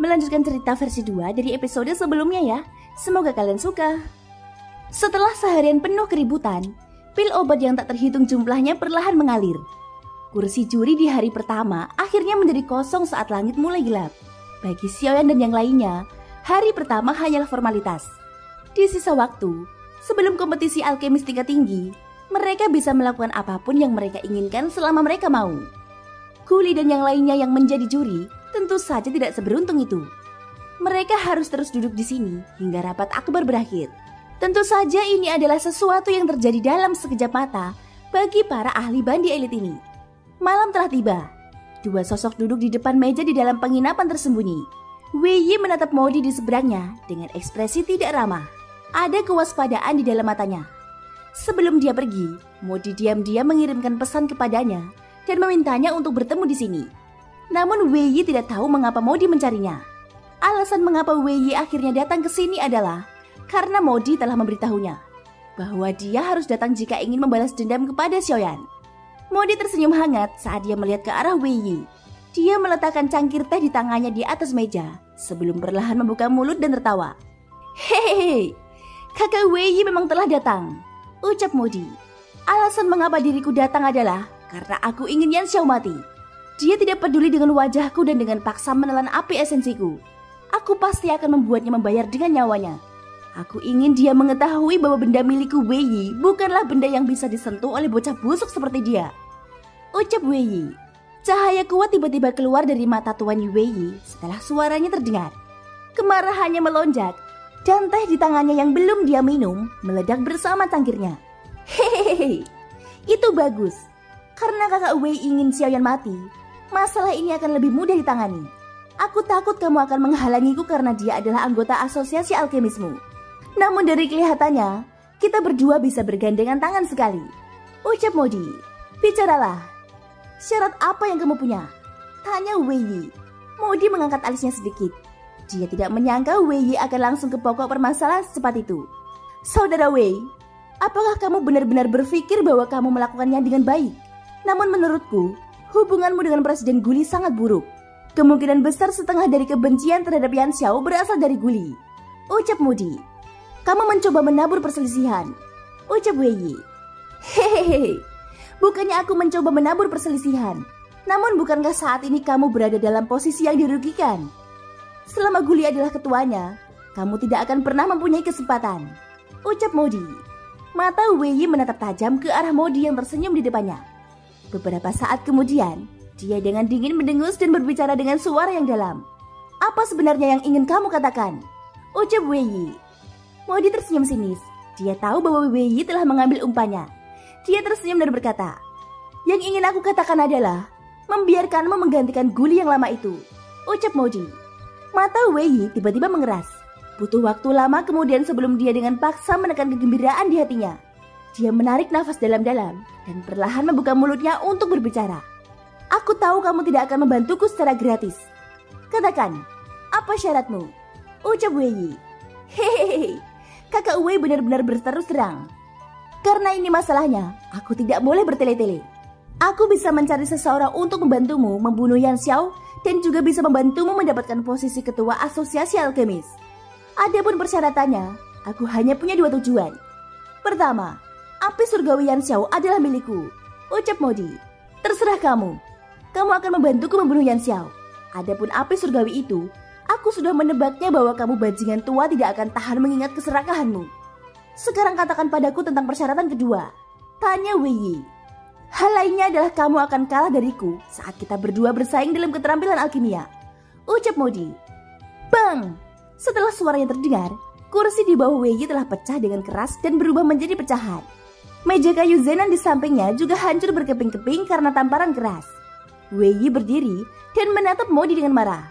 Melanjutkan cerita versi 2 dari episode sebelumnya ya. Semoga kalian suka. Setelah seharian penuh keributan, pil obat yang tak terhitung jumlahnya perlahan mengalir. Kursi juri di hari pertama akhirnya menjadi kosong saat langit mulai gelap. Bagi Xiaoyan dan yang lainnya, hari pertama hanyalah formalitas. Di sisa waktu, sebelum kompetisi alkemis tingkat tinggi, mereka bisa melakukan apapun yang mereka inginkan selama mereka mau. Guli dan yang lainnya yang menjadi juri tentu saja tidak seberuntung itu. Mereka harus terus duduk di sini hingga rapat akbar berakhir. Tentu saja ini adalah sesuatu yang terjadi dalam sekejap mata bagi para ahli bandi elit ini. Malam telah tiba. Dua sosok duduk di depan meja di dalam penginapan tersembunyi. Wei Yi menatap Modi di seberangnya dengan ekspresi tidak ramah. Ada kewaspadaan di dalam matanya. Sebelum dia pergi, Modi diam-diam mengirimkan pesan kepadanya dan memintanya untuk bertemu di sini. Namun Wei Yi tidak tahu mengapa Modi mencarinya. Alasan mengapa Wei Yi akhirnya datang ke sini adalah karena Modi telah memberitahunya bahwa dia harus datang jika ingin membalas dendam kepada Xiaoyan. Modi tersenyum hangat saat dia melihat ke arah Wei Yi. Dia meletakkan cangkir teh di tangannya di atas meja sebelum perlahan membuka mulut dan tertawa. Hehehe, kakak Wei Yi memang telah datang, ucap Modi. Alasan mengapa diriku datang adalah karena aku ingin Yan Xiao mati. Dia tidak peduli dengan wajahku dan dengan paksa menelan api esensiku. Aku pasti akan membuatnya membayar dengan nyawanya. Aku ingin dia mengetahui bahwa benda milikku Wei Yi bukanlah benda yang bisa disentuh oleh bocah busuk seperti dia, ucap Wei Yi. Cahaya kuat tiba-tiba keluar dari mata Tuan Wei Yi setelah suaranya terdengar. Kemarahannya melonjak dan teh di tangannya yang belum dia minum meledak bersama cangkirnya. Hehehe, itu bagus. Karena kakak Wei ingin Xiaoyan mati, masalah ini akan lebih mudah ditangani. Aku takut kamu akan menghalangiku karena dia adalah anggota asosiasi alkemismu. Namun dari kelihatannya, kita berdua bisa bergandengan tangan sekali, ucap Modi. Bicaralah. Syarat apa yang kamu punya? Tanya Wei Yi. Modi mengangkat alisnya sedikit. Dia tidak menyangka Wei Yi akan langsung ke pokok permasalahan secepat itu. Saudara Wei, apakah kamu benar-benar berpikir bahwa kamu melakukannya dengan baik? Namun menurutku, hubunganmu dengan Presiden Guli sangat buruk. Kemungkinan besar setengah dari kebencian terhadap Yan Xiao berasal dari Guli, ucap Modi. Kamu mencoba menabur perselisihan, ucap Wei Yi. Hehehe, bukannya aku mencoba menabur perselisihan. Namun bukankah saat ini kamu berada dalam posisi yang dirugikan? Selama Guli adalah ketuanya, kamu tidak akan pernah mempunyai kesempatan, ucap Modi. Mata Wei Yi menatap tajam ke arah Modi yang tersenyum di depannya. Beberapa saat kemudian, dia dengan dingin mendengus dan berbicara dengan suara yang dalam. Apa sebenarnya yang ingin kamu katakan? Ucap Wei Yi. Modi tersenyum sinis. Dia tahu bahwa Wei Yi telah mengambil umpannya. Dia tersenyum dan berkata, yang ingin aku katakan adalah membiarkanmu menggantikan Guli yang lama itu, ucap Modi. Mata Wei Yi tiba-tiba mengeras. Butuh waktu lama kemudian sebelum dia dengan paksa menekan kegembiraan di hatinya. Dia menarik nafas dalam-dalam dan perlahan membuka mulutnya untuk berbicara. Aku tahu kamu tidak akan membantuku secara gratis. Katakan, apa syaratmu? Ucap Wei Yi. Hehehe, kakak Wei benar-benar berterus terang. Karena ini masalahnya, aku tidak boleh bertele-tele. Aku bisa mencari seseorang untuk membantumu membunuh Yan Xiao dan juga bisa membantumu mendapatkan posisi ketua asosiasi alkemis. Adapun persyaratannya, aku hanya punya dua tujuan. Pertama, api surgawi Yan Xiao adalah milikku, ucap Modi. Terserah kamu. Kamu akan membantuku membunuh Yan Xiao. Adapun api surgawi itu, aku sudah menebaknya bahwa kamu bajingan tua tidak akan tahan mengingat keserakahanmu. Sekarang katakan padaku tentang persyaratan kedua, tanya Wei Yi. Hal lainnya adalah kamu akan kalah dariku saat kita berdua bersaing dalam keterampilan alkimia, ucap Modi. Bang! Setelah suaranya terdengar, kursi di bawah Wei Yi telah pecah dengan keras dan berubah menjadi pecahan. Meja kayu zenan di sampingnya juga hancur berkeping-keping karena tamparan keras. Wei Yi berdiri dan menatap Modi dengan marah.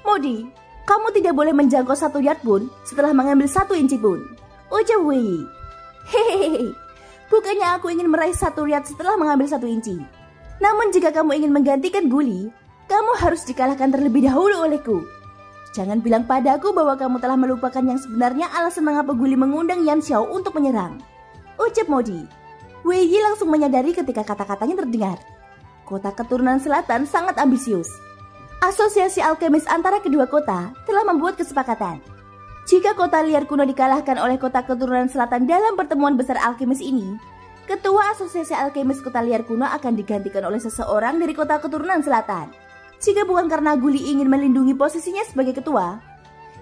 Modi, kamu tidak boleh menjangkau 1 yard pun setelah mengambil 1 inci pun, ucap Wei Yi. Hehehe, bukannya aku ingin meraih 1 yard setelah mengambil 1 inci. Namun jika kamu ingin menggantikan Guli, kamu harus dikalahkan terlebih dahulu olehku. Jangan bilang padaku bahwa kamu telah melupakan yang sebenarnya alasan mengapa Guli mengundang Yan Xiao untuk menyerang, ucap Modi. Wei Yi langsung menyadari ketika kata-katanya terdengar. Kota keturunan selatan sangat ambisius. Asosiasi alkemis antara kedua kota telah membuat kesepakatan. Jika kota liar kuno dikalahkan oleh kota keturunan selatan dalam pertemuan besar alkemis ini, ketua asosiasi alkemis kota liar kuno akan digantikan oleh seseorang dari kota keturunan selatan. Jika bukan karena Guli ingin melindungi posisinya sebagai ketua,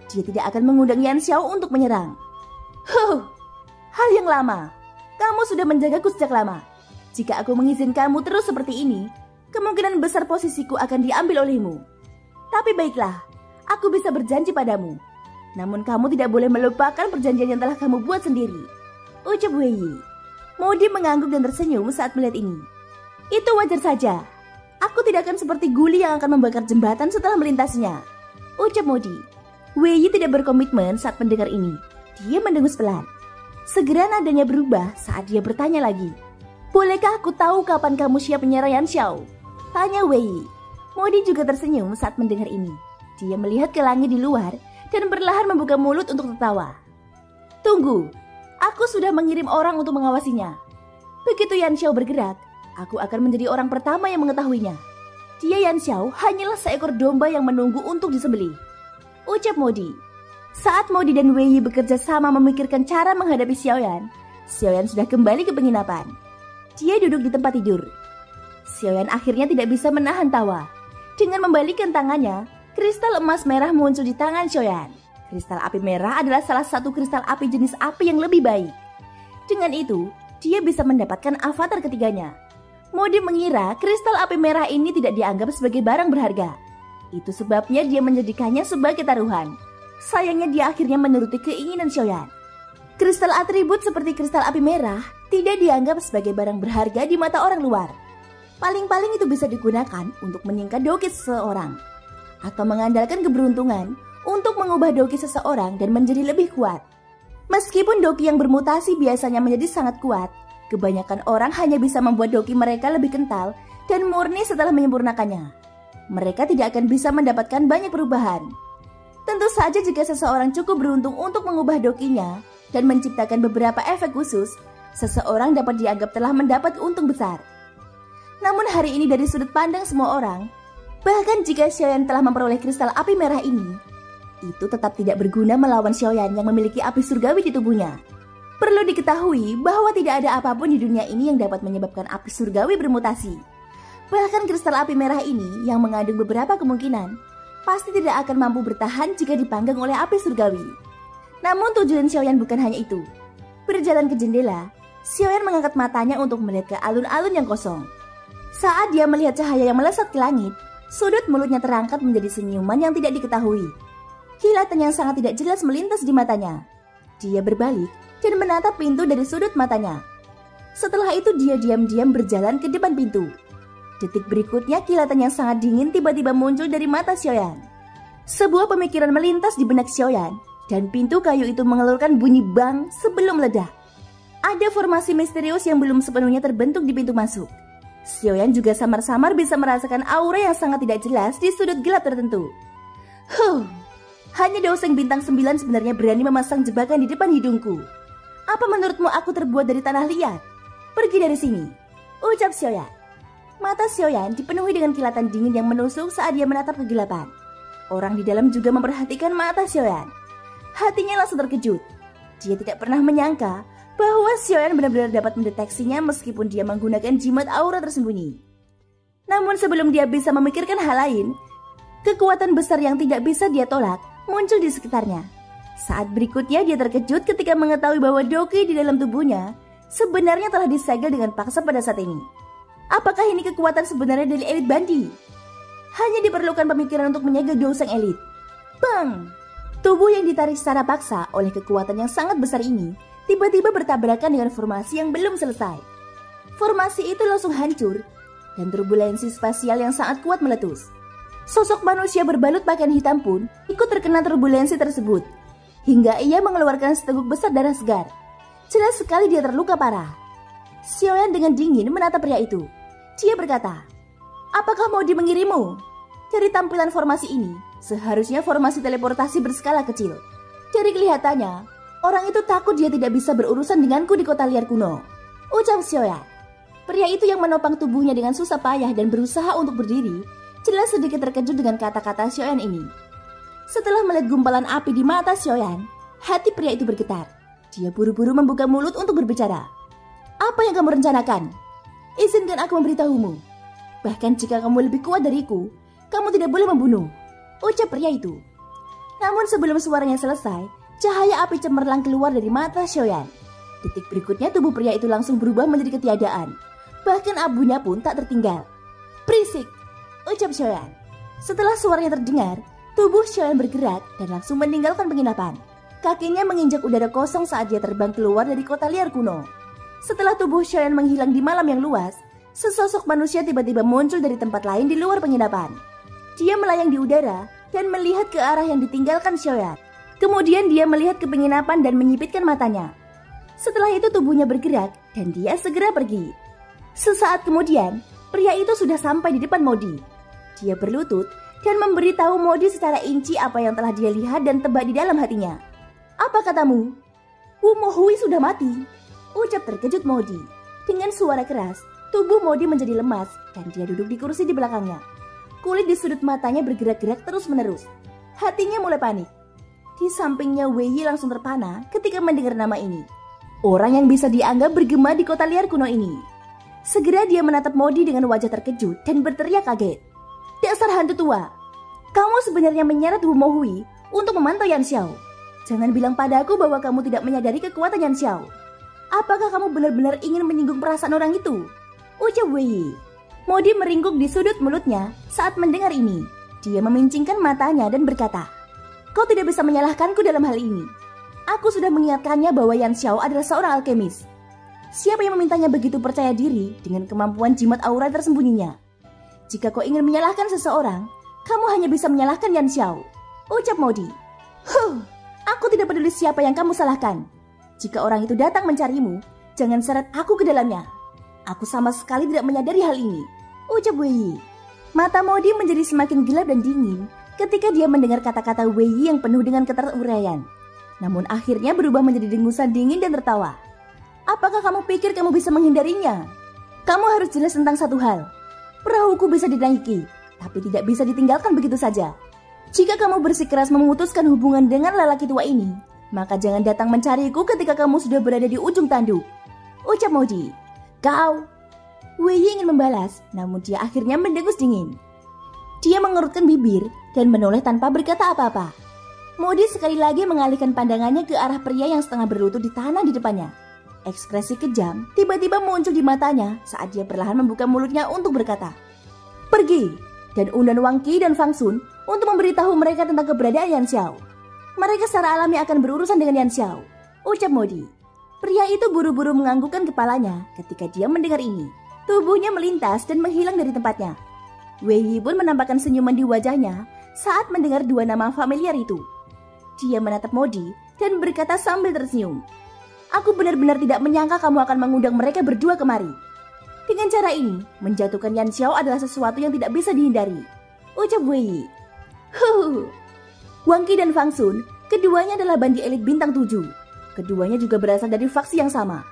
dia tidak akan mengundang Yan Xiao untuk menyerang. Hal yang lama. Kamu sudah menjagaku sejak lama. Jika aku mengizinkanmu terus seperti ini, kemungkinan besar posisiku akan diambil olehmu. Tapi baiklah, aku bisa berjanji padamu. Namun kamu tidak boleh melupakan perjanjian yang telah kamu buat sendiri, ucap Wei Yi. Modi mengangguk dan tersenyum saat melihat ini. Itu wajar saja. Aku tidak akan seperti Guli yang akan membakar jembatan setelah melintasinya, ucap Modi. Wei Yi tidak berkomitmen saat mendengar ini. Dia mendengus pelan. Segera nadanya berubah saat dia bertanya lagi. Bolehkah aku tahu kapan kamu siap menyerang Yan Xiao? Tanya Wei Yi. Modi juga tersenyum saat mendengar ini. Dia melihat ke langit di luar dan perlahan membuka mulut untuk tertawa. Tunggu, aku sudah mengirim orang untuk mengawasinya. Begitu Yan Xiao bergerak, aku akan menjadi orang pertama yang mengetahuinya. Dia Yan Xiao hanyalah seekor domba yang menunggu untuk disembelih, ucap Modi. Saat Modi dan Wei Yi bekerja sama memikirkan cara menghadapi Xiaoyan, Xiaoyan sudah kembali ke penginapan. Dia duduk di tempat tidur. Xiaoyan akhirnya tidak bisa menahan tawa. Dengan membalikkan tangannya, kristal emas merah muncul di tangan Xiaoyan. Kristal api merah adalah salah satu kristal api jenis api yang lebih baik. Dengan itu, dia bisa mendapatkan avatar ketiganya. Modi mengira kristal api merah ini tidak dianggap sebagai barang berharga. Itu sebabnya dia menjadikannya sebagai taruhan. Sayangnya dia akhirnya menuruti keinginan Xiaoyan. Kristal atribut seperti kristal api merah tidak dianggap sebagai barang berharga di mata orang luar. Paling-paling itu bisa digunakan untuk meningkat doki seseorang, atau mengandalkan keberuntungan untuk mengubah doki seseorang dan menjadi lebih kuat. Meskipun doki yang bermutasi biasanya menjadi sangat kuat, kebanyakan orang hanya bisa membuat doki mereka lebih kental dan murni setelah menyempurnakannya. Mereka tidak akan bisa mendapatkan banyak perubahan. Tentu saja jika seseorang cukup beruntung untuk mengubah dokinya dan menciptakan beberapa efek khusus, seseorang dapat dianggap telah mendapat untung besar. Namun hari ini dari sudut pandang semua orang, bahkan jika Xiaoyan telah memperoleh kristal api merah ini, itu tetap tidak berguna melawan Xiaoyan yang memiliki api surgawi di tubuhnya. Perlu diketahui bahwa tidak ada apapun di dunia ini yang dapat menyebabkan api surgawi bermutasi. Bahkan kristal api merah ini yang mengandung beberapa kemungkinan, pasti tidak akan mampu bertahan jika dipanggang oleh api surgawi. Namun tujuan Xiaoyan bukan hanya itu. Berjalan ke jendela, Xiaoyan mengangkat matanya untuk melihat ke alun-alun yang kosong. Saat dia melihat cahaya yang melesat ke langit, sudut mulutnya terangkat menjadi senyuman yang tidak diketahui. Kilatan yang sangat tidak jelas melintas di matanya. Dia berbalik dan menatap pintu dari sudut matanya. Setelah itu dia diam-diam berjalan ke depan pintu. Detik berikutnya kilatan yang sangat dingin tiba-tiba muncul dari mata Xiaoyan. Sebuah pemikiran melintas di benak Xiaoyan dan pintu kayu itu mengeluarkan bunyi bang sebelum meledak. Ada formasi misterius yang belum sepenuhnya terbentuk di pintu masuk. Xiaoyan juga samar-samar bisa merasakan aura yang sangat tidak jelas di sudut gelap tertentu. Hanya Daoseng bintang 9 sebenarnya berani memasang jebakan di depan hidungku. Apa menurutmu aku terbuat dari tanah liat? Pergi dari sini, ucap Xiaoyan. Mata Xiaoyan dipenuhi dengan kilatan dingin yang menusuk saat dia menatap kegelapan. Orang di dalam juga memperhatikan mata Xiaoyan. Hatinya langsung terkejut. Dia tidak pernah menyangka bahwa Xiaoyan benar-benar dapat mendeteksinya meskipun dia menggunakan jimat aura tersembunyi. Namun sebelum dia bisa memikirkan hal lain, kekuatan besar yang tidak bisa dia tolak muncul di sekitarnya. Saat berikutnya dia terkejut ketika mengetahui bahwa doki di dalam tubuhnya sebenarnya telah disegel dengan paksa pada saat ini. Apakah ini kekuatan sebenarnya dari elit Bandi? Hanya diperlukan pemikiran untuk menyegel Daoseng elit. Bang! Tubuh yang ditarik secara paksa oleh kekuatan yang sangat besar ini tiba-tiba bertabrakan dengan formasi yang belum selesai. Formasi itu langsung hancur dan turbulensi spasial yang sangat kuat meletus. Sosok manusia berbalut pakaian hitam pun ikut terkena turbulensi tersebut, hingga ia mengeluarkan seteguk besar darah segar. Jelas sekali dia terluka parah. Xiaoyan dengan dingin menatap pria itu. Dia berkata, "Apakah Modi mengirimmu?" Dari tampilan formasi ini, seharusnya formasi teleportasi berskala kecil. Dari kelihatannya, orang itu takut dia tidak bisa berurusan denganku di kota liar kuno, ucap Xiaoyan. Pria itu yang menopang tubuhnya dengan susah payah dan berusaha untuk berdiri, jelas sedikit terkejut dengan kata-kata Xiaoyan ini. Setelah melihat gumpalan api di mata Xiaoyan, hati pria itu bergetar. Dia buru-buru membuka mulut untuk berbicara. Apa yang kamu rencanakan? Izinkan aku memberitahumu. Bahkan jika kamu lebih kuat dariku, kamu tidak boleh membunuh, ucap pria itu. Namun sebelum suaranya selesai, cahaya api cemerlang keluar dari mata Xiaoyan. Detik berikutnya tubuh pria itu langsung berubah menjadi ketiadaan. Bahkan abunya pun tak tertinggal. Berisik, ucap Xiaoyan. Setelah suaranya terdengar, tubuh Xiaoyan bergerak dan langsung meninggalkan penginapan. Kakinya menginjak udara kosong saat dia terbang keluar dari kota liar kuno. Setelah tubuh Xiaoyan menghilang di malam yang luas, sesosok manusia tiba-tiba muncul dari tempat lain di luar penginapan. Dia melayang di udara dan melihat ke arah yang ditinggalkan Xiaoyan. Kemudian dia melihat ke penginapan dan menyipitkan matanya. Setelah itu tubuhnya bergerak dan dia segera pergi. Sesaat kemudian, pria itu sudah sampai di depan Modi. Dia berlutut dan memberitahu Modi secara inci apa yang telah dia lihat dan tebak di dalam hatinya. Apa katamu? Wu Mohui sudah mati, ucap terkejut Modi. Dengan suara keras, tubuh Modi menjadi lemas dan dia duduk di kursi di belakangnya. Kulit di sudut matanya bergerak-gerak terus-menerus. Hatinya mulai panik. Di sampingnya Wei Yi langsung terpana ketika mendengar nama ini. Orang yang bisa dianggap bergema di kota liar kuno ini. Segera dia menatap Modi dengan wajah terkejut dan berteriak kaget. Dasar hantu tua, kamu sebenarnya menyeret Wu Mohui untuk memantau Yan Xiao. Jangan bilang padaku bahwa kamu tidak menyadari kekuatan Yan Xiao. Apakah kamu benar-benar ingin menyinggung perasaan orang itu? Ucap Wei Yi. Modi meringkuk di sudut mulutnya saat mendengar ini. Dia memincingkan matanya dan berkata, kau tidak bisa menyalahkanku dalam hal ini. Aku sudah mengingatkannya bahwa Yan Xiao adalah seorang alkemis. Siapa yang memintanya begitu percaya diri dengan kemampuan jimat aura tersembunyinya? Jika kau ingin menyalahkan seseorang, kamu hanya bisa menyalahkan Yan Xiao, ucap Modi. Aku tidak peduli siapa yang kamu salahkan. Jika orang itu datang mencarimu, jangan seret aku ke dalamnya. Aku sama sekali tidak menyadari hal ini, ucap Wei Yi. Mata Modi menjadi semakin gelap dan dingin ketika dia mendengar kata-kata Wei Yi yang penuh dengan keteruraian. Namun akhirnya berubah menjadi dengusan dingin dan tertawa. Apakah kamu pikir kamu bisa menghindarinya? Kamu harus jelas tentang satu hal. Perahuku bisa dinaiki, tapi tidak bisa ditinggalkan begitu saja. Jika kamu bersikeras memutuskan hubungan dengan lelaki tua ini, maka jangan datang mencariku ketika kamu sudah berada di ujung tanduk, ucap Modi. Kau, Wei Yi ingin membalas, namun dia akhirnya mendengus dingin. Dia mengerutkan bibir dan menoleh tanpa berkata apa-apa. Modi sekali lagi mengalihkan pandangannya ke arah pria yang setengah berlutut di tanah di depannya. Ekspresi kejam tiba-tiba muncul di matanya saat dia perlahan membuka mulutnya untuk berkata, pergi dan undang Wang Qi dan Fang Sun untuk memberitahu mereka tentang keberadaan Yan Xiao. Mereka secara alami akan berurusan dengan Yan Xiao, ucap Modi. Pria itu buru-buru menganggukkan kepalanya ketika dia mendengar ini. Tubuhnya melintas dan menghilang dari tempatnya. Wei Yi pun menampakkan senyuman di wajahnya saat mendengar dua nama familiar itu. Dia menatap Modi dan berkata sambil tersenyum, aku benar-benar tidak menyangka kamu akan mengundang mereka berdua kemari. Dengan cara ini, menjatuhkan Yan Xiao adalah sesuatu yang tidak bisa dihindari, ucap Wei Yi. Wang Qi dan Fang Sun, keduanya adalah bandi elit bintang 7. Keduanya juga berasal dari faksi yang sama.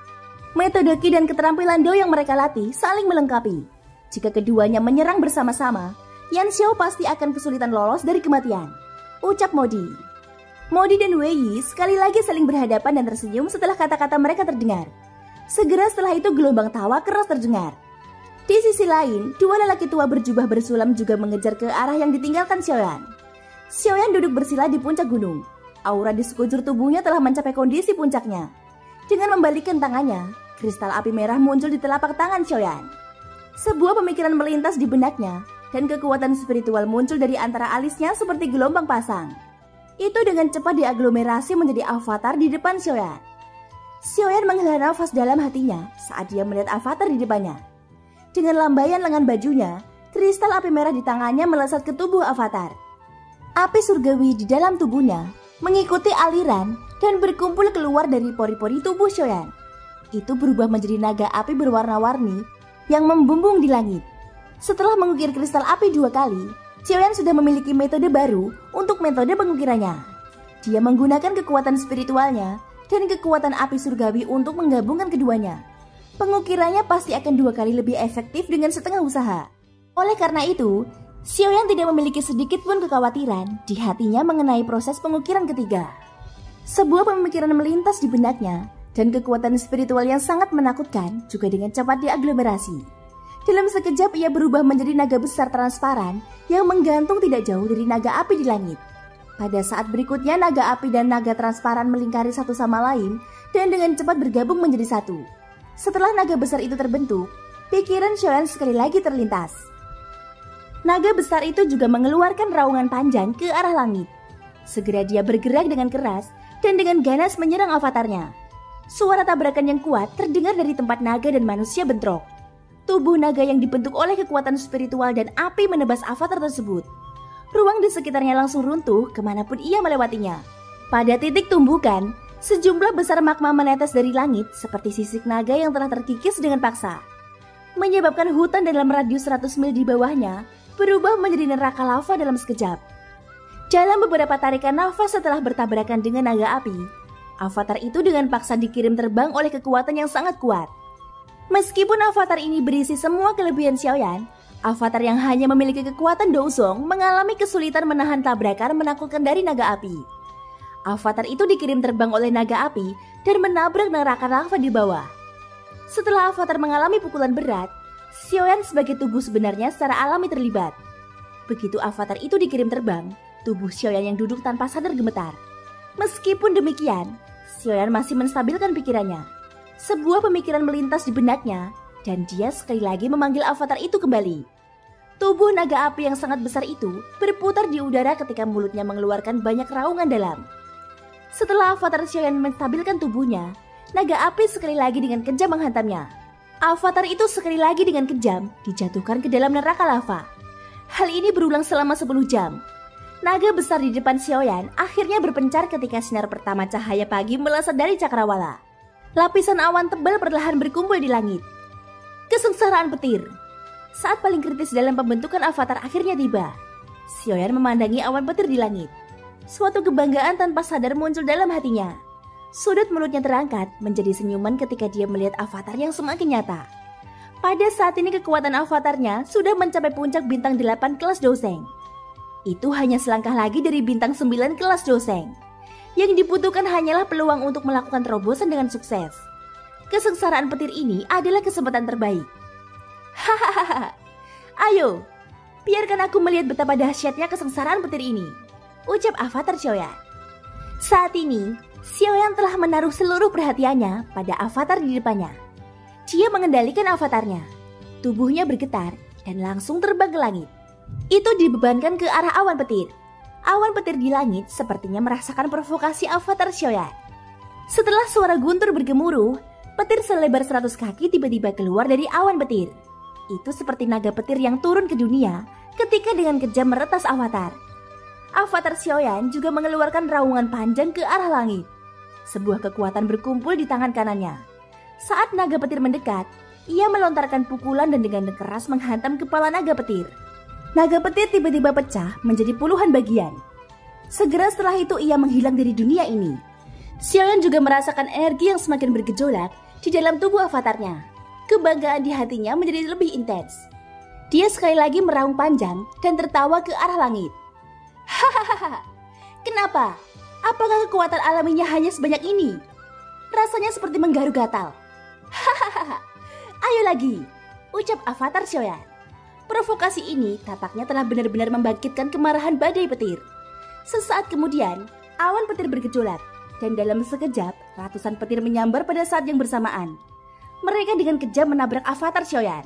Metode Qi dan keterampilan Do yang mereka latih saling melengkapi. Jika keduanya menyerang bersama-sama, Yan Xiao pasti akan kesulitan lolos dari kematian, ucap Modi. Modi dan Wei Yi sekali lagi saling berhadapan dan tersenyum setelah kata-kata mereka terdengar. Segera setelah itu gelombang tawa keras terdengar. Di sisi lain, dua lelaki tua berjubah bersulam juga mengejar ke arah yang ditinggalkan Xiaoyan. Xiaoyan duduk bersila di puncak gunung. Aura di sekujur tubuhnya telah mencapai kondisi puncaknya. Dengan membalikkan tangannya, kristal api merah muncul di telapak tangan Xiaoyan. Sebuah pemikiran melintas di benaknya dan kekuatan spiritual muncul dari antara alisnya seperti gelombang pasang. Itu dengan cepat diaglomerasi menjadi avatar di depan Xiaoyan. Xiaoyan menghela nafas dalam hatinya saat dia melihat avatar di depannya. Dengan lambaian lengan bajunya, kristal api merah di tangannya melesat ke tubuh avatar. Api surgawi di dalam tubuhnya mengikuti aliran dan berkumpul keluar dari pori-pori tubuh Xiaoyan. Itu berubah menjadi naga api berwarna-warni yang membumbung di langit. Setelah mengukir kristal api 2 kali, Xiaoyan sudah memiliki metode baru untuk metode pengukirannya. Dia menggunakan kekuatan spiritualnya dan kekuatan api surgawi untuk menggabungkan keduanya. Pengukirannya pasti akan 2 kali lebih efektif dengan setengah usaha. Oleh karena itu, Xiaoyan tidak memiliki sedikit pun kekhawatiran di hatinya mengenai proses pengukiran ketiga. Sebuah pemikiran melintas di benaknya dan kekuatan spiritual yang sangat menakutkan juga dengan cepat diaglomerasi. Dalam sekejap ia berubah menjadi naga besar transparan yang menggantung tidak jauh dari naga api di langit. Pada saat berikutnya naga api dan naga transparan melingkari satu sama lain dan dengan cepat bergabung menjadi satu. Setelah naga besar itu terbentuk, pikiran Xiaoyan sekali lagi terlintas. Naga besar itu juga mengeluarkan raungan panjang ke arah langit. Segera dia bergerak dengan keras dan dengan ganas menyerang avatarnya. Suara tabrakan yang kuat terdengar dari tempat naga dan manusia bentrok. Tubuh naga yang dibentuk oleh kekuatan spiritual dan api menebas avatar tersebut. Ruang di sekitarnya langsung runtuh kemanapun ia melewatinya. Pada titik tumbukan, sejumlah besar magma menetes dari langit seperti sisik naga yang telah terkikis dengan paksa. Menyebabkan hutan dalam radius 100 mil di bawahnya berubah menjadi neraka lava dalam sekejap. Dalam beberapa tarikan nafas setelah bertabrakan dengan naga api, avatar itu dengan paksa dikirim terbang oleh kekuatan yang sangat kuat. Meskipun avatar ini berisi semua kelebihan Xiaoyan, avatar yang hanya memiliki kekuatan Douzong mengalami kesulitan menahan tabrakan menakutkan dari naga api. Avatar itu dikirim terbang oleh naga api dan menabrak neraka lava di bawah. Setelah avatar mengalami pukulan berat, Xiaoyan sebagai tubuh sebenarnya secara alami terlibat. Begitu avatar itu dikirim terbang, tubuh Xiaoyan yang duduk tanpa sadar gemetar. Meskipun demikian, Xiaoyan masih menstabilkan pikirannya. Sebuah pemikiran melintas di benaknya dan dia sekali lagi memanggil avatar itu kembali. Tubuh naga api yang sangat besar itu berputar di udara ketika mulutnya mengeluarkan banyak raungan dalam. Setelah avatar Xiaoyan menstabilkan tubuhnya, naga api sekali lagi dengan kejam menghantamnya. Avatar itu sekali lagi dengan kejam dijatuhkan ke dalam neraka lava. Hal ini berulang selama 10 jam. Naga besar di depan Xiaoyan akhirnya berpencar ketika sinar pertama cahaya pagi melesat dari cakrawala. Lapisan awan tebal perlahan berkumpul di langit. Kesengsaraan petir. Saat paling kritis dalam pembentukan avatar akhirnya tiba. Xiaoyan memandangi awan petir di langit. Suatu kebanggaan tanpa sadar muncul dalam hatinya. Sudut mulutnya terangkat menjadi senyuman ketika dia melihat avatar yang semakin nyata. Pada saat ini kekuatan avatarnya sudah mencapai puncak bintang 8 kelas Douzeng. Itu hanya selangkah lagi dari bintang 9 kelas Douzeng. Yang dibutuhkan hanyalah peluang untuk melakukan terobosan dengan sukses. Kesengsaraan petir ini adalah kesempatan terbaik. Hahaha. Ayo, biarkan aku melihat betapa dahsyatnya kesengsaraan petir ini, ucap avatar Xiaoyan. Saat ini, Xiaoyan telah menaruh seluruh perhatiannya pada avatar di depannya. Dia mengendalikan avatarnya. Tubuhnya bergetar dan langsung terbang ke langit. Itu dibebankan ke arah awan petir. Awan petir di langit sepertinya merasakan provokasi avatar Xiaoyan. Setelah suara guntur bergemuruh, petir selebar 100 kaki tiba-tiba keluar dari awan petir. Itu seperti naga petir yang turun ke dunia ketika dengan kejam meretas avatar. Avatar Xiaoyan juga mengeluarkan raungan panjang ke arah langit. Sebuah kekuatan berkumpul di tangan kanannya. Saat naga petir mendekat, ia melontarkan pukulan dan dengan keras menghantam kepala naga petir. Naga petir tiba-tiba pecah menjadi puluhan bagian. Segera setelah itu ia menghilang dari dunia ini. Xiaoyan juga merasakan energi yang semakin bergejolak di dalam tubuh avatarnya. Kebanggaan di hatinya menjadi lebih intens. Dia sekali lagi meraung panjang dan tertawa ke arah langit. Hahaha, kenapa? Apakah kekuatan alaminya hanya sebanyak ini? Rasanya seperti menggaruk gatal. Hahaha, ayo lagi, ucap avatar Xiaoyan. Provokasi ini tampaknya telah benar-benar membangkitkan kemarahan badai petir. Sesaat kemudian, awan petir bergejolak dan dalam sekejap ratusan petir menyambar pada saat yang bersamaan. Mereka dengan kejam menabrak avatar Xiaoyan.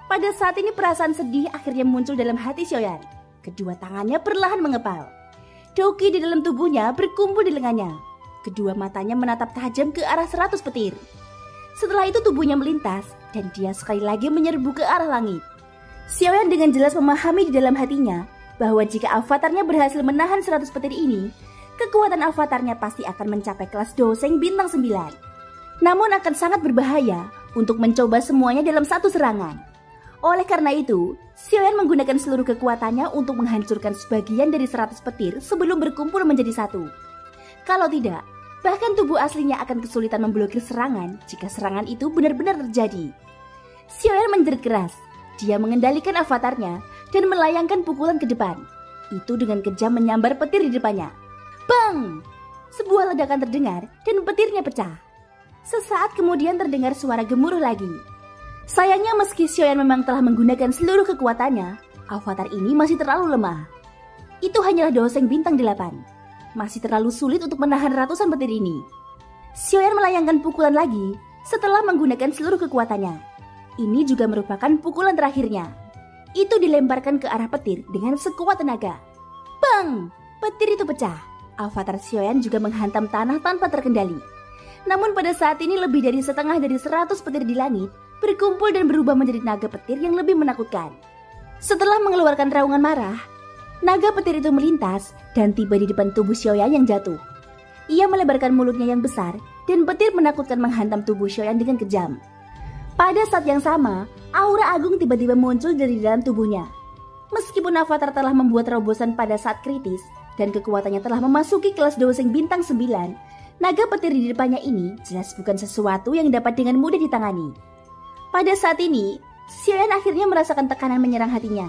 Pada saat ini perasaan sedih akhirnya muncul dalam hati Xiaoyan. Kedua tangannya perlahan mengepal. Doki di dalam tubuhnya berkumpul di lengannya. Kedua matanya menatap tajam ke arah 100 petir. Setelah itu tubuhnya melintas dan dia sekali lagi menyerbu ke arah langit. Xiaoyan dengan jelas memahami di dalam hatinya bahwa jika avatarnya berhasil menahan 100 petir ini, kekuatan avatarnya pasti akan mencapai kelas Douzeng bintang 9. Namun akan sangat berbahaya untuk mencoba semuanya dalam satu serangan. Oleh karena itu, Xiaoyan menggunakan seluruh kekuatannya untuk menghancurkan sebagian dari 100 petir sebelum berkumpul menjadi satu. Kalau tidak, bahkan tubuh aslinya akan kesulitan memblokir serangan jika serangan itu benar-benar terjadi. Xiaoyan menjerit keras. Dia mengendalikan avatarnya dan melayangkan pukulan ke depan. Itu dengan kejam menyambar petir di depannya. Bang! Sebuah ledakan terdengar dan petirnya pecah. Sesaat kemudian terdengar suara gemuruh lagi. Sayangnya meski Xiaoyan memang telah menggunakan seluruh kekuatannya, avatar ini masih terlalu lemah. Itu hanyalah Doseng bintang 8. Masih terlalu sulit untuk menahan ratusan petir ini. Xiaoyan melayangkan pukulan lagi setelah menggunakan seluruh kekuatannya. Ini juga merupakan pukulan terakhirnya. Itu dilemparkan ke arah petir dengan sekuat tenaga. Bang! Petir itu pecah. Avatar Xiaoyan juga menghantam tanah tanpa terkendali. Namun pada saat ini lebih dari setengah dari 100 petir di langit berkumpul dan berubah menjadi naga petir yang lebih menakutkan. Setelah mengeluarkan raungan marah, naga petir itu melintas dan tiba di depan tubuh Xiaoyan yang jatuh. Ia melebarkan mulutnya yang besar dan petir menakutkan menghantam tubuh Xiaoyan dengan kejam. Pada saat yang sama, aura agung tiba-tiba muncul dari dalam tubuhnya. Meskipun avatar telah membuat terobosan pada saat kritis dan kekuatannya telah memasuki kelas Doseng bintang 9, naga petir di depannya ini jelas bukan sesuatu yang dapat dengan mudah ditangani. Pada saat ini, Xiaoyan akhirnya merasakan tekanan menyerang hatinya.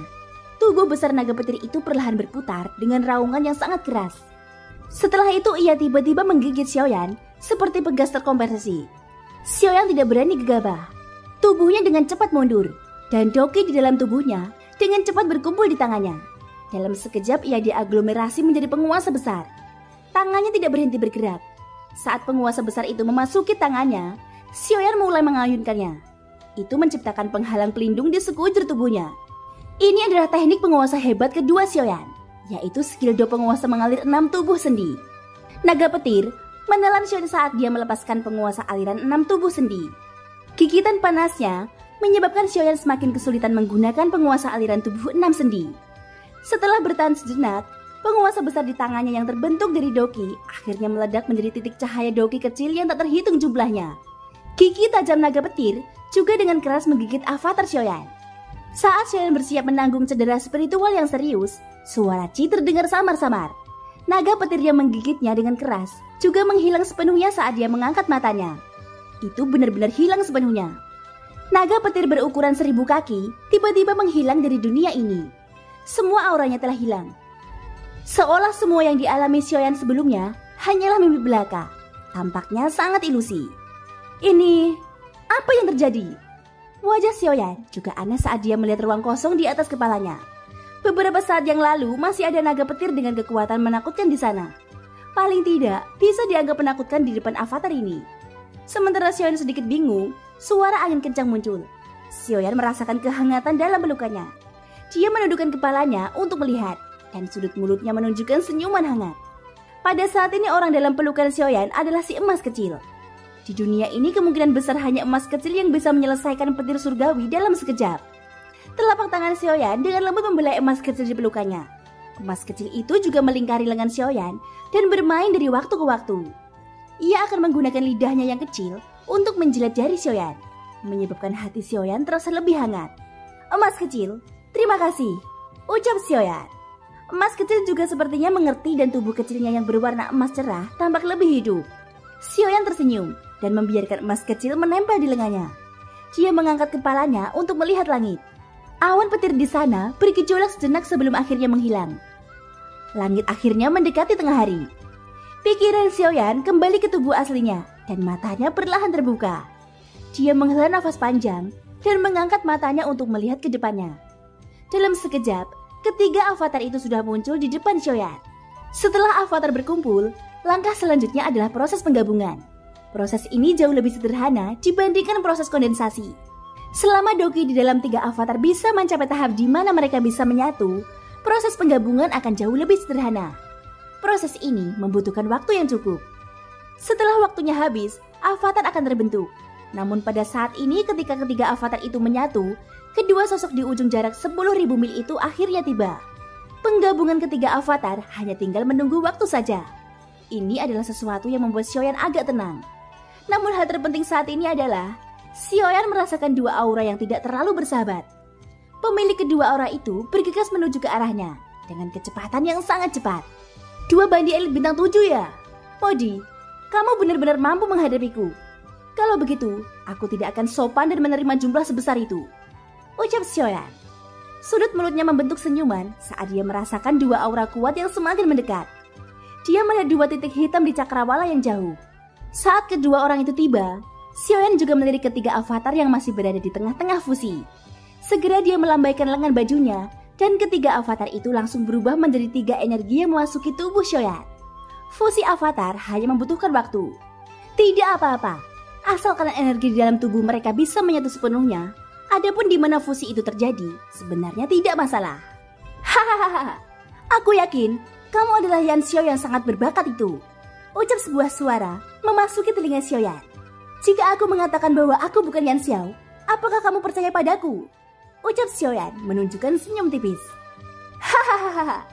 Tubuh besar naga petir itu perlahan berputar dengan raungan yang sangat keras. Setelah itu ia tiba-tiba menggigit Xiaoyan seperti pegas terkompresi. Xiaoyan tidak berani gegabah. Tubuhnya dengan cepat mundur dan doki di dalam tubuhnya dengan cepat berkumpul di tangannya. Dalam sekejap ia diaglomerasi menjadi penguasa besar. Tangannya tidak berhenti bergerak. Saat penguasa besar itu memasuki tangannya, Xiaoyan mulai mengayunkannya. Itu menciptakan penghalang pelindung di sekujur tubuhnya. Ini adalah teknik penguasa hebat kedua Xiaoyan, yaitu skill do penguasa mengalir 6 tubuh sendi. Naga petir menelan Xiaoyan saat dia melepaskan penguasa aliran 6 tubuh sendi. Gigitan panasnya menyebabkan Xiaoyan semakin kesulitan menggunakan penguasa aliran tubuh 6 sendi. Setelah bertahan sejenak, penguasa besar di tangannya yang terbentuk dari doki akhirnya meledak menjadi titik cahaya doki kecil yang tak terhitung jumlahnya. Gigi tajam naga petir juga dengan keras menggigit avatar Xiaoyan. Saat Xiaoyan bersiap menanggung cedera spiritual yang serius, suara Qi terdengar samar-samar. Naga petir yang menggigitnya dengan keras juga menghilang sepenuhnya saat dia mengangkat matanya. Itu benar-benar hilang sepenuhnya. Naga petir berukuran 1000 kaki tiba-tiba menghilang dari dunia ini. Semua auranya telah hilang. Seolah semua yang dialami Xiaoyan sebelumnya hanyalah mimpi belaka. Tampaknya sangat ilusi. Ini apa yang terjadi? Wajah Xiaoyan juga aneh saat dia melihat ruang kosong di atas kepalanya. Beberapa saat yang lalu masih ada naga petir dengan kekuatan menakutkan di sana. Paling tidak bisa dianggap menakutkan di depan avatar ini. Sementara Xiaoyan sedikit bingung, suara angin kencang muncul. Xiaoyan merasakan kehangatan dalam pelukannya. Dia menundukkan kepalanya untuk melihat dan sudut mulutnya menunjukkan senyuman hangat. Pada saat ini orang dalam pelukan Xiaoyan adalah si emas kecil. Di dunia ini kemungkinan besar hanya emas kecil yang bisa menyelesaikan petir surgawi dalam sekejap. Telapak tangan Xiaoyan dengan lembut membelai emas kecil di pelukannya. Emas kecil itu juga melingkari lengan Xiaoyan dan bermain dari waktu ke waktu. Ia akan menggunakan lidahnya yang kecil untuk menjilat jari Xiaoyan, menyebabkan hati Xiaoyan terasa lebih hangat. Emas kecil, terima kasih, ucap Xiaoyan. Emas kecil juga sepertinya mengerti dan tubuh kecilnya yang berwarna emas cerah tampak lebih hidup. Xiaoyan tersenyum dan membiarkan emas kecil menempel di lengannya. Dia mengangkat kepalanya untuk melihat langit. Awan petir di sana bergejolak sejenak sebelum akhirnya menghilang. Langit akhirnya mendekati tengah hari. Pikiran Xiaoyan kembali ke tubuh aslinya dan matanya perlahan terbuka. Dia menghela nafas panjang dan mengangkat matanya untuk melihat ke depannya. Dalam sekejap, ketiga avatar itu sudah muncul di depan Xiaoyan. Setelah avatar berkumpul, langkah selanjutnya adalah proses penggabungan. Proses ini jauh lebih sederhana dibandingkan proses kondensasi. Selama doki di dalam 3 avatar bisa mencapai tahap di mana mereka bisa menyatu, proses penggabungan akan jauh lebih sederhana. Proses ini membutuhkan waktu yang cukup. Setelah waktunya habis, avatar akan terbentuk. Namun pada saat ini ketika ketiga avatar itu menyatu, kedua sosok di ujung jarak 10.000 mil itu akhirnya tiba. Penggabungan ketiga avatar hanya tinggal menunggu waktu saja. Ini adalah sesuatu yang membuat Xiaoyan agak tenang. Namun hal terpenting saat ini adalah Xiaoyan merasakan 2 aura yang tidak terlalu bersahabat. Pemilik kedua aura itu bergegas menuju ke arahnya dengan kecepatan yang sangat cepat. 2 bandi elit bintang 7 ya? Podi, kamu benar-benar mampu menghadapiku. Kalau begitu, aku tidak akan sopan dan menerima jumlah sebesar itu, ucap Xiaoyan. Sudut mulutnya membentuk senyuman saat dia merasakan dua aura kuat yang semakin mendekat. Dia melihat dua titik hitam di cakrawala yang jauh. Saat kedua orang itu tiba, Xiaoyan juga melirik ketiga avatar yang masih berada di tengah-tengah fusi. Segera dia melambaikan lengan bajunya, dan ketiga avatar itu langsung berubah menjadi tiga energi yang memasuki tubuh Xiaoyan. Fusi avatar hanya membutuhkan waktu. Tidak apa-apa, asalkan energi di dalam tubuh mereka bisa menyatu sepenuhnya. Adapun di mana fusi itu terjadi, sebenarnya tidak masalah. Hahaha, aku yakin kamu adalah Yan Xiao yang sangat berbakat itu. Ucap sebuah suara memasuki telinga Xiaoyan. Jika aku mengatakan bahwa aku bukan Yan Xiao, apakah kamu percaya padaku? Ucap Xiaoyan menunjukkan senyum tipis. Hahaha,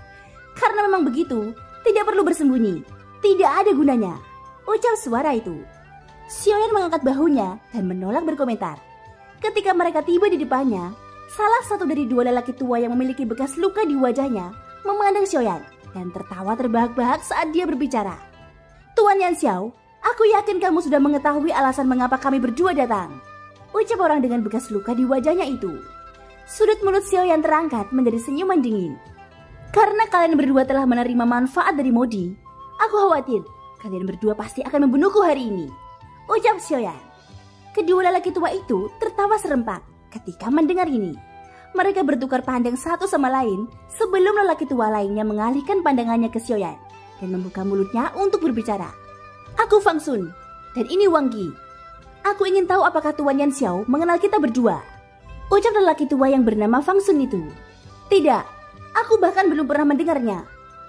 karena memang begitu, tidak perlu bersembunyi. Tidak ada gunanya. Ucap suara itu. Xiaoyan mengangkat bahunya dan menolak berkomentar. Ketika mereka tiba di depannya, salah satu dari dua lelaki tua yang memiliki bekas luka di wajahnya memandang Xiaoyan dan tertawa terbahak-bahak saat dia berbicara. Tuan Yan Xiao, aku yakin kamu sudah mengetahui alasan mengapa kami berdua datang. Ucap orang dengan bekas luka di wajahnya itu. Sudut mulut Xiaoyan terangkat menjadi senyuman dingin. Karena kalian berdua telah menerima manfaat dari Modi, aku khawatir kalian berdua pasti akan membunuhku hari ini. Ucap Xiaoyan. Kedua lelaki tua itu tertawa serempak ketika mendengar ini. Mereka bertukar pandang satu sama lain sebelum lelaki tua lainnya mengalihkan pandangannya ke Xiaoyan dan membuka mulutnya untuk berbicara. Aku Fang Sun, dan ini Wang Qi. Aku ingin tahu apakah Tuan Yan Xiao mengenal kita berdua. Ucap lelaki tua yang bernama Fang Sun itu. Tidak, aku bahkan belum pernah mendengarnya.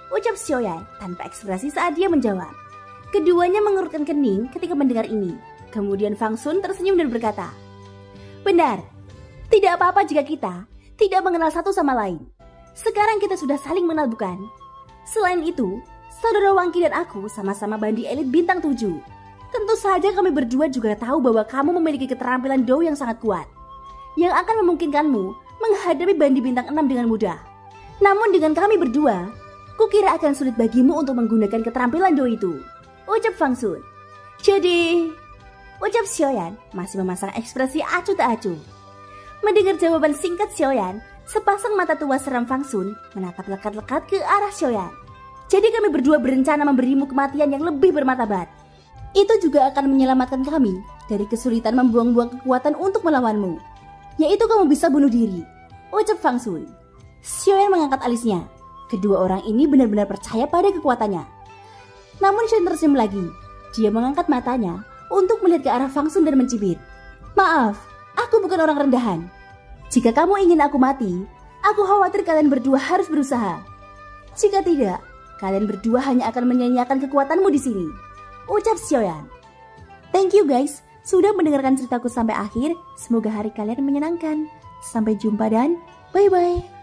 Ucap Xiaoyan tanpa ekspresi saat dia menjawab. Keduanya mengerutkan kening ketika mendengar ini. Kemudian Fang Sun tersenyum dan berkata, benar, tidak apa-apa jika kita tidak mengenal satu sama lain. Sekarang kita sudah saling mengenal bukan? Selain itu, saudara Wang Qi dan aku sama-sama bandi elit bintang 7. Tentu saja kami berdua juga tahu bahwa kamu memiliki keterampilan Dou yang sangat kuat, yang akan memungkinkanmu menghadapi bandi bintang 6 dengan mudah. Namun dengan kami berdua, kukira akan sulit bagimu untuk menggunakan keterampilan Dou itu. Ucap Fang Sun. Ucap Xiaoyan masih memasang ekspresi acuh tak acuh. Mendengar jawaban singkat Xiaoyan, sepasang mata tua seram Fang Sun menatap lekat-lekat ke arah Xiaoyan. Jadi kami berdua berencana memberimu kematian yang lebih bermartabat. Itu juga akan menyelamatkan kami dari kesulitan membuang-buang kekuatan untuk melawanmu, yaitu kamu bisa bunuh diri. Ucap Fang Sun. Xiaoyan mengangkat alisnya. Kedua orang ini benar-benar percaya pada kekuatannya. Namun Xiaoyan tersenyum lagi. Dia mengangkat matanya untuk melihat ke arah Fang Sun dan mencibir. Maaf, aku bukan orang rendahan. Jika kamu ingin aku mati, aku khawatir kalian berdua harus berusaha. Jika tidak, kalian berdua hanya akan menyia-nyiakan kekuatanmu di sini. Ucap Xiaoyan. Thank you guys, sudah mendengarkan ceritaku sampai akhir. Semoga hari kalian menyenangkan. Sampai jumpa dan bye-bye.